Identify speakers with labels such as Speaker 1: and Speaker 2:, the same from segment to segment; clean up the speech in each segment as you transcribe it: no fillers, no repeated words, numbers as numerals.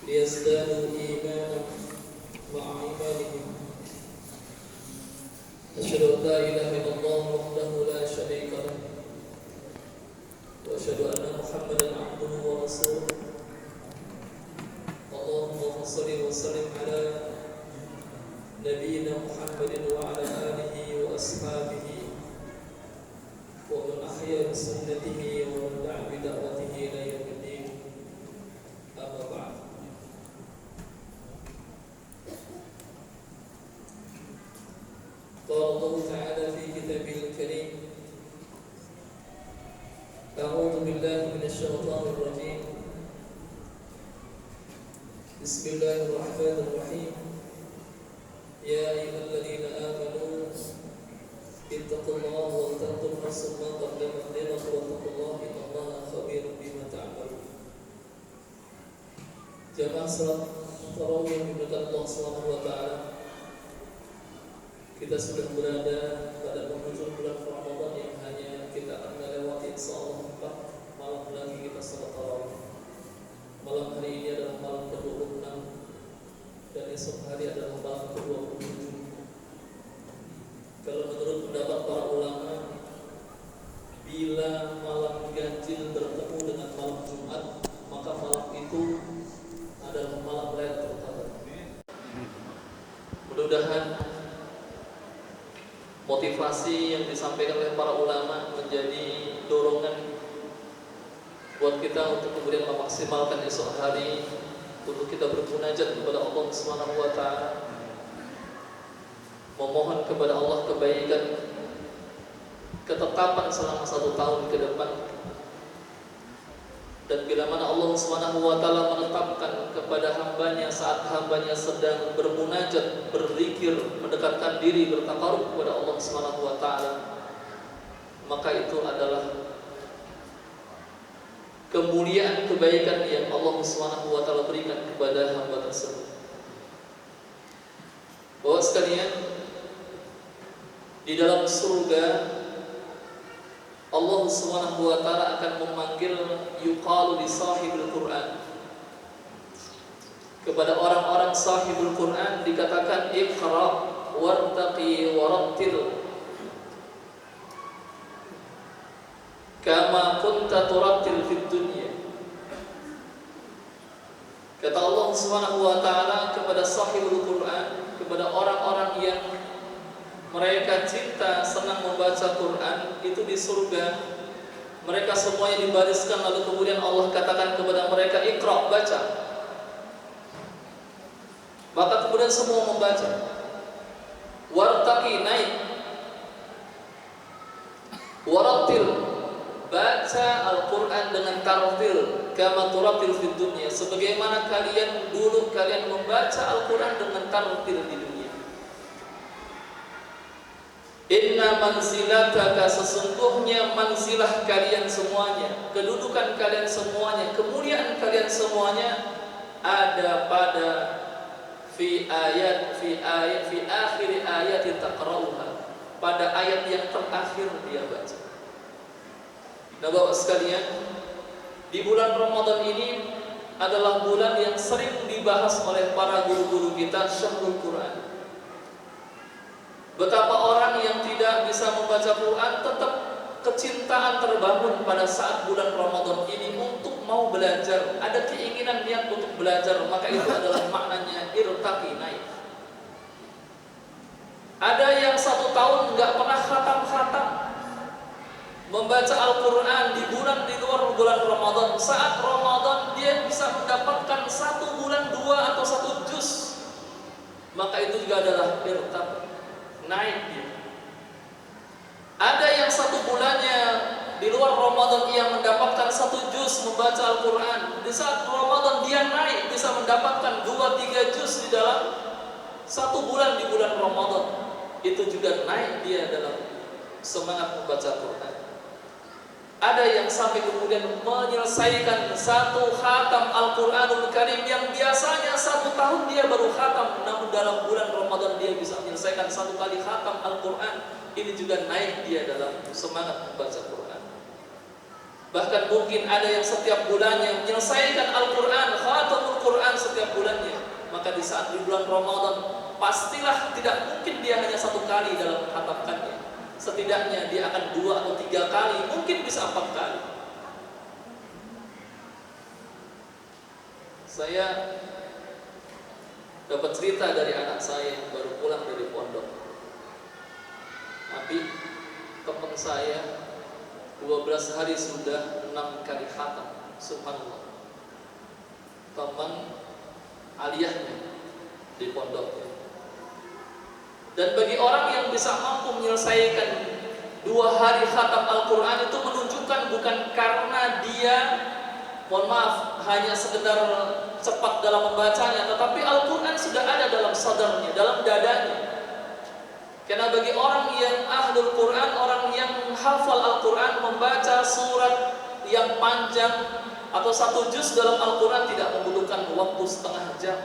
Speaker 1: ليزدادوا إيمانا مع إيمانهم. أشهد أن لا إله إلا الله وحده لا شريك له وأشهد أن محمدا عبده ورسوله. اللهم صل وسلم على نبينا محمد وعلى آله وأصحابه ومن أحيا بسنته ومن دعا بدعوته إلى يوم الدين. أما بعد. قال الله تعالى في كتابه الكريم: أعوذ بالله من الشيطان الرجيم. بسم الله الرحمن الرحيم. يا أيها الذين آمنوا اتقوا الله ولتنظر نفس ما قدمت لغد واتقوا الله إن الله خبير بما تعملون. Jamaah salat tarawih yang dimuliakan Allah Subhanahu wa taala. Kita sudah berada pada penghujung bulan Ramadan yang hanya kita akan melewati insyaallah 4 malam lagi kita salat tarawih. Malam hari ini adalah malam ke-26 dan esok hari adalah malam ke-27. Kalau menurut pendapat para ulama, bila malam ganjil bertemu dengan malam Jumat, maka malam itu adalah malam Lailatul Qadar. Mudah-mudahan motivasi yang disampaikan oleh para ulama menjadi dorongan buat kita untuk kemudian memaksimalkan esok hari untuk kita bermunajat kepada Allah Subhanahu wa taala, memohon kepada Allah kebaikan, ketetapan selama 1 tahun ke depan. Dan bila mana Allah Subhanahu wa taala menetapkan kepada hambanya saat hambanya sedang bermunajat, berzikir, mendekatkan diri, bertakarub kepada Allah Subhanahu wa taala, maka itu adalah kemuliaan kebaikan yang Allah Subhanahu wa taala berikan kepada hamba tersebut. Bapak sekalian, di dalam surga Allah Subhanahu wa taala akan memanggil yuqalu li sahibil Quran. Kepada orang-orang sahibul Quran dikatakan iqra wartaqi warattil kama kunta turattil fid dunya. Kata Allah Subhanahu wa taala kepada sahibul Quran, kepada orang-orang yang mereka cinta, senang membaca Quran, itu di surga mereka semuanya dibariskan, lalu kemudian Allah katakan kepada mereka iqra, baca. Maka kemudian semua membaca. Wartaqi, naik. Warattil, baca Al-Quran dengan tartil, kama turattil fid dunya, sebagaimana kalian dulu kalian membaca Al-Quran dengan tartil di dunia. Inna manzilataka, sesungguhnya manzilah kalian semuanya, kedudukan kalian semuanya, kemuliaan kalian semuanya ada pada fi akhir ayat taqra'uha, pada ayat yang terakhir dia baca. Nah, Bapak sekalian, di bulan Ramadan ini adalah bulan yang sering dibahas oleh para guru-guru kita, Syahrul Quran. Betapa orang yang tidak bisa membaca Quran tetap kecintaan terbangun pada saat bulan Ramadan ini untuk mau belajar, ada keinginan niat untuk belajar, maka itu adalah maknanya irtaqi, naik. Ada yang 1 tahun nggak pernah khatam membaca Al-Quran di luar bulan Ramadan, saat Ramadan dia bisa mendapatkan 1 bulan 2 atau 1 juz, maka itu juga adalah irtaqi, naik dia. Ada yang 1 bulannya di luar Ramadan ia mendapatkan 1 juz membaca Al-Quran, di saat Ramadan dia naik bisa mendapatkan 2-3 juz di dalam 1 bulan di bulan Ramadan, itu juga naik dia dalam semangat membaca Quran. Ada yang sampai kemudian menyelesaikan 1 khatam Al-Quranul Karim yang biasanya 1 tahun dia baru khatam, namun dalam bulan Ramadan dia bisa menyelesaikan 1 kali khatam Al-Quran. Ini juga naik dia dalam semangat membaca Quran. Bahkan mungkin ada yang setiap bulannya menyelesaikan Al-Quran, khatamul Quran setiap di saat di bulan Ramadan, pastilah tidak mungkin dia hanya 1 kali dalam menghatamkannya. Setidaknya dia akan 2 atau 3 kali, mungkin bisa 4 kali. Saya dapat cerita dari anak saya yang baru pulang dari pondok. Abi, teman saya 12 hari sudah 6 kali khatam. Subhanallah. Teman aliyahnya di pondoknya. Dan bagi orang yang bisa mampu menyelesaikan 2 hari khatam Al-Quran itu menunjukkan bukan karena dia, mohon maaf, hanya sekedar cepat dalam membacanya, tetapi Al-Quran sudah ada dalam sadarnya, dalam dadanya. Karena bagi orang yang ahlul Quran, orang yang hafal Al-Quran, membaca surat yang panjang atau 1 juz dalam Al-Quran tidak membutuhkan waktu setengah jam.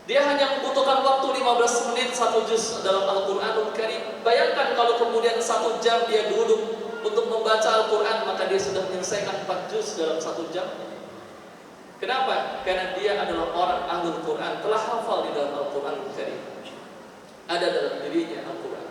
Speaker 1: Dia hanya membutuhkan waktu 15 menit 1 juz dalam Al-Quranul Karim. Bayangkan kalau kemudian 1 jam dia duduk untuk membaca Al-Quran, maka dia sudah menyelesaikan 4 juz dalam 1 jam. Kenapa? Karena dia adalah orang ahlul Quran, telah hafal di dalam Al-Quranul Karim. Ada dalam dirinya Al-Quran.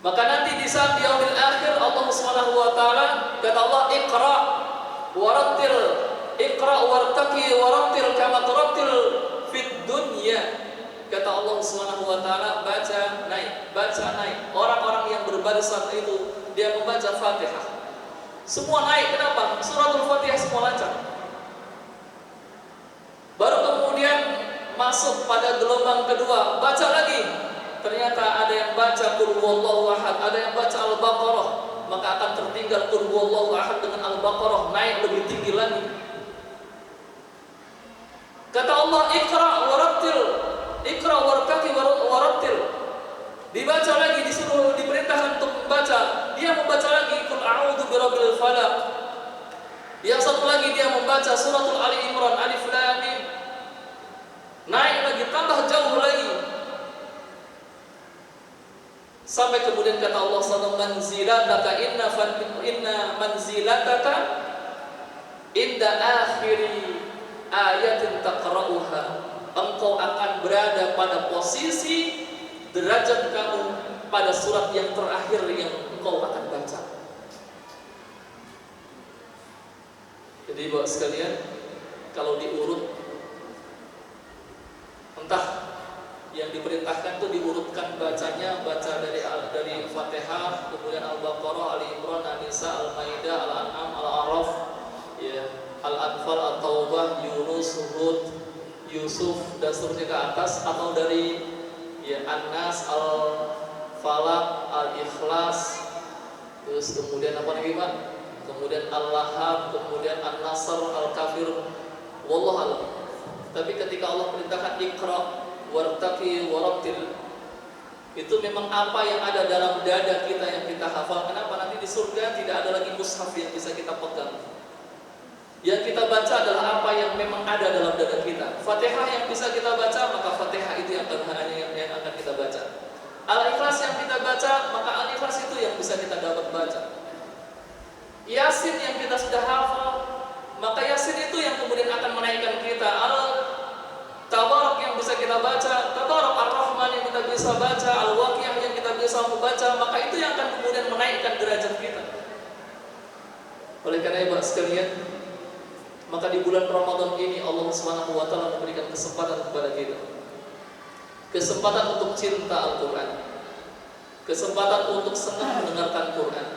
Speaker 1: Maka nanti di saat di yaumil akhir, Allah Subhanahu wa taala, kata Allah, Iqra warattil, Iqra wartaqi warattil kama turattil fid dunya. Kata Allah Subhanahu wa taala, baca naik, baca naik. Orang-orang yang berbarisan itu dia membaca Fatihah. Semua naik, kenapa? Suratul Fatihah semua lancar. Baru kemudian masuk pada gelombang kedua, baca lagi. Ternyata ada yang baca Qul huwallahu ahad, ada yang baca Al-Baqarah, maka akan tertinggal Qul huwallahu ahad dengan Al-Baqarah, naik lebih tinggi lagi. Kata Allah, Iqra warattil, Iqra wartaqi warattil. Dibaca lagi, disuruh, diperintahkan untuk membaca. Dia membaca lagi Qul a'udzu birabbil falaq. Yang satu lagi dia membaca suratul Ali Imran, Alif Lam Mim. Naik lagi, tambah jauh lagi. Sampai kemudian kata Allah sallallahu manzilataka inna manzilataka inda akhiri ayatin taqra'uha. Engkau akan berada pada posisi derajat kamu pada surat yang terakhir yang engkau akan baca. Jadi Bapak sekalian, kalau diurut, entah yang diperintahkan itu diurutkan bacanya, baca dari Fatihah, kemudian Al-Baqarah, Ali Imran, An-Nisa, Al-Maidah, Al-An'am, Al-A'raf, ya, Al-Anfal, At-Taubah, Yunus, Hud, Yusuf dan seterusnya ke atas, atau dari ya An-Nas, Al-Falaq, Al-Ikhlas, terus kemudian apa lagi Pak? Kemudian Al-Lahab, kemudian An-Nasr, Al-Kafir, wallahu a'lam. Tapi ketika Allah perintahkan Iqra wartaqi warattil, itu memang apa yang ada dalam dada kita yang kita hafal. Kenapa? Nanti di surga tidak ada lagi mushaf yang bisa kita pegang. Yang kita baca adalah apa yang memang ada dalam dada kita. Fatihah yang bisa kita baca, maka Fatihah itu yang akan kita baca. Al-Ikhlas yang kita baca, maka Al-Ikhlas itu yang bisa kita dapat baca. Yasin yang kita sudah hafal, maka Yasin itu yang kemudian akan menaikkan kita. Al-Tabarak yang bisa kita baca, Tabarak Ar-Rahman yang kita bisa baca, Al-Waqiah yang kita bisa membaca, maka itu yang akan kemudian menaikkan derajat kita. Oleh karena itu sekalian, maka di bulan Ramadan ini Allah Subhanahu wa taala memberikan kesempatan kepada kita. Kesempatan untuk cinta Al-Quran, kesempatan untuk senang mendengarkan Quran,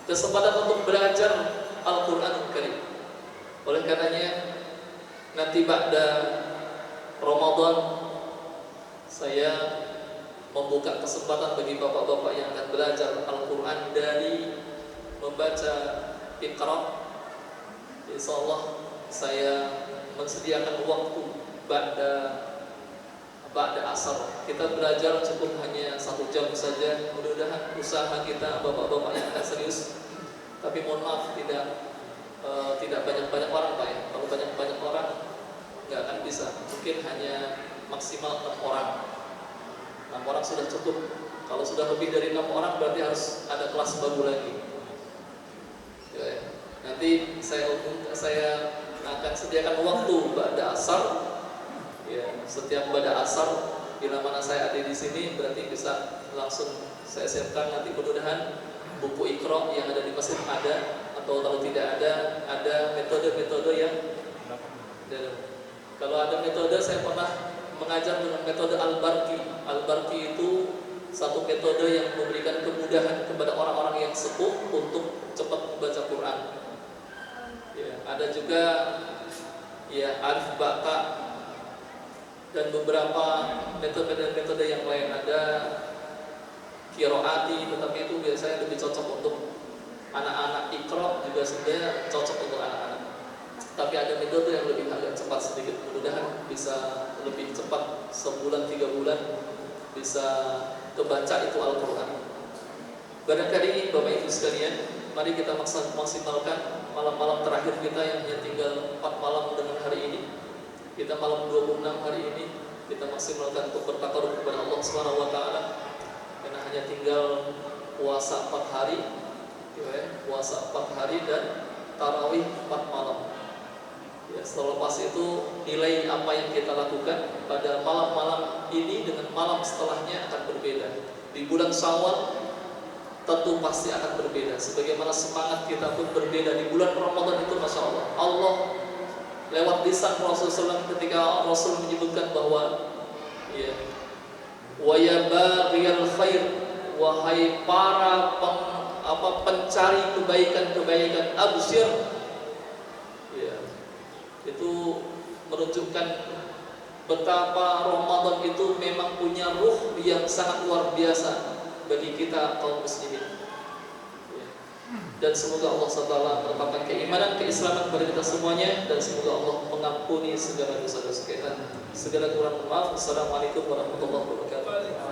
Speaker 1: kesempatan untuk belajar Al-Quranul Karim. Oleh karenanya nanti ba'da Ramadan saya membuka kesempatan bagi bapak-bapak yang akan belajar Al-Quran dari membaca Iqra. Insyaallah saya mensediakan waktu ba'da asar. Kita belajar cukup hanya 1 jam saja. Mudah-mudahan usaha kita bapak-bapak yang akan serius. Tapi mohon maaf tidak banyak-banyak orang Pak ya. Kalau banyak-banyak orang nggak akan bisa. Mungkin hanya maksimal 6 orang. 6 orang sudah cukup. Kalau sudah lebih dari 6 orang berarti harus ada kelas baru lagi. Ya, nanti saya akan sediakan waktu pada asar. Ya, setiap pada asar bila mana saya ada di sini berarti bisa langsung saya siapkan nanti mudah-mudahan buku Iqra yang ada di masjid ada, atau kalau tidak ada metode-metode yang kalau ada metode saya pernah mengajar dengan metode Al-Barqi. Al-Barqi itu satu metode yang memberikan kemudahan kepada orang-orang yang sepuh untuk cepat membaca Quran. Ya, ada juga ya alif bata dan beberapa metode yang lain. Ada qiraati, tetapi itu biasanya lebih cocok untuk anak-anak. Iqra juga sebenarnya cocok untuk anak-anak. Tapi ada metode yang lebih agak cepat sedikit, mudah-mudahan bisa lebih cepat, sebulan 3 bulan bisa kebaca itu Al-Quran. Barangkali Bapak Ibu sekalian, mari kita maksimalkan malam-malam terakhir kita yang hanya tinggal 4 malam dengan hari ini. Kita malam 26 hari ini, kita maksimalkan untuk bertakarub kepada Allah SWT, karena hanya tinggal puasa 4 hari, puasa 4 hari dan tarawih 4 malam. Ya, setelah lepas itu nilai apa yang kita lakukan pada malam-malam ini dengan malam setelahnya akan berbeda. Di bulan Syawal tentu pasti akan berbeda. Sebagaimana semangat kita pun berbeda di bulan Ramadan itu, masya Allah. Allah lewat lisan Rasulullah SAW ketika Rasul menyebutkan bahwa ya, wa ya baghiyal khair, wahai para pencari kebaikan, absyir. Ya, itu menunjukkan betapa Ramadan itu memang punya ruh yang sangat luar biasa bagi kita kaum muslimin. Ya. Dan semoga Allah SWT menetapkan keimanan, keislaman kepada kita semuanya, dan semoga Allah mengampuni segala dosa-dosa kita. Segala kurang maaf. Assalamualaikum warahmatullahi wabarakatuh.